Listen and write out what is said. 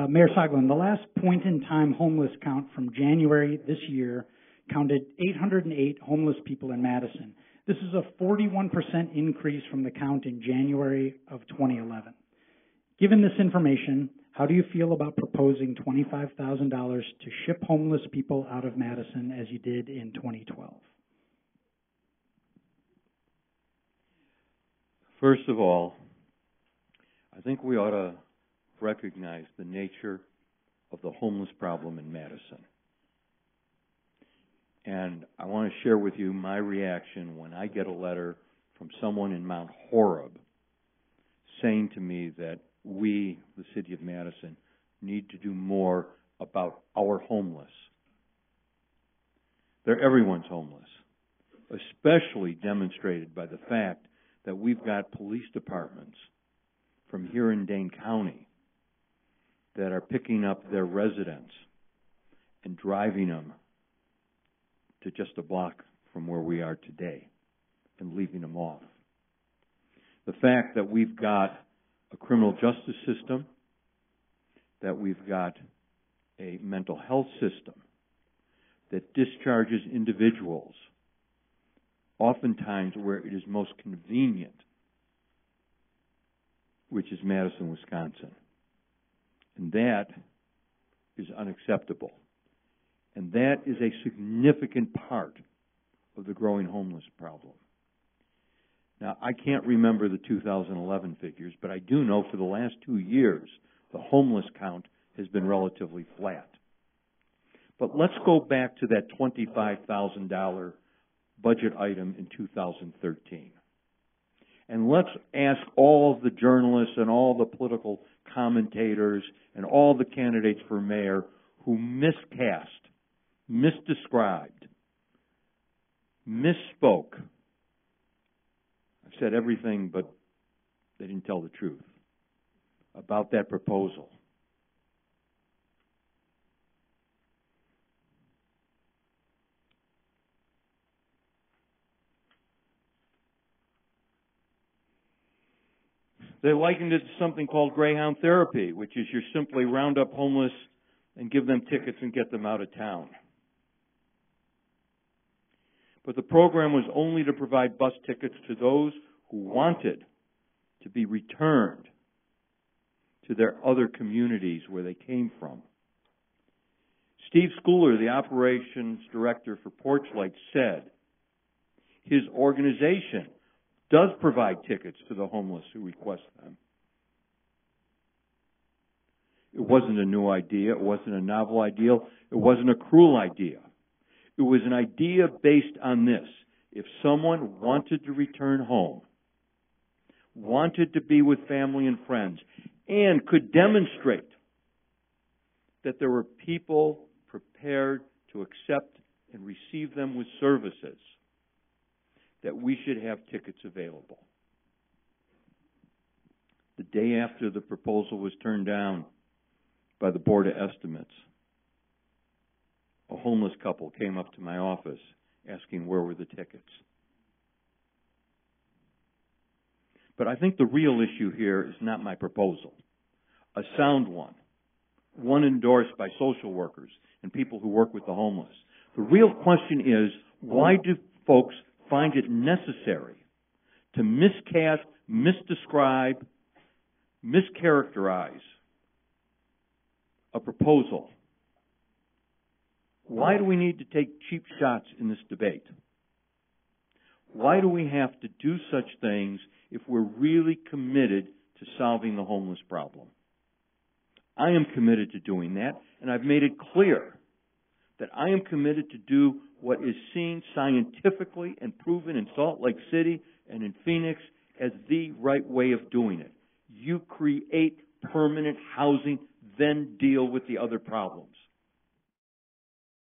Mayor Soglin, the last point-in-time homeless count from January this year counted 808 homeless people in Madison. This is a 41% increase from the count in January of 2011. Given this information, how do you feel about proposing $25,000 to ship homeless people out of Madison as you did in 2012? First of all, I think we ought to recognize the nature of the homeless problem in Madison. And I want to share with you my reaction when I get a letter from someone in Mount Horeb saying to me that we, the city of Madison, need to do more about our homeless. Everyone's homeless, especially demonstrated by the fact that we've got police departments from here in Dane County that are picking up their residents and driving them to just a block from where we are today and leaving them off. The fact that we've got a criminal justice system, that we've got a mental health system that discharges individuals oftentimes where it is most convenient, which is Madison, Wisconsin. And that is unacceptable. And that is a significant part of the growing homeless problem. Now, I can't remember the 2011 figures, but I do know for the last 2 years, the homeless count has been relatively flat. But let's go back to that $25,000 budget item in 2013. And let's ask all of the journalists and all the political commentators and all the candidates for mayor who miscast, misdescribed, misspoke. I've said everything, but they didn't tell the truth about that proposal. They likened it to something called Greyhound therapy, which is you simply round up homeless and give them tickets and get them out of town. But the program was only to provide bus tickets to those who wanted to be returned to their other communities where they came from. Steve Schooler, the operations director for Porchlight, said his organization does provide tickets to the homeless who request them. It wasn't a new idea. It wasn't a novel idea. It wasn't a cruel idea. It was an idea based on this. If someone wanted to return home, wanted to be with family and friends, and could demonstrate that there were people prepared to accept and receive them with services, that we should have tickets available. The day after the proposal was turned down by the Board of Estimates, a homeless couple came up to my office asking where were the tickets. But I think the real issue here is not my proposal, a sound one endorsed by social workers and people who work with the homeless. The real question is, why do folks find it necessary to miscast, misdescribe, mischaracterize a proposal? Why do we need to take cheap shots in this debate? Why do we have to do such things if we're really committed to solving the homeless problem? I am committed to doing that, and I've made it clear that I am committed to do what is seen scientifically and proven in Salt Lake City and in Phoenix as the right way of doing it. You create permanent housing, then deal with the other problems.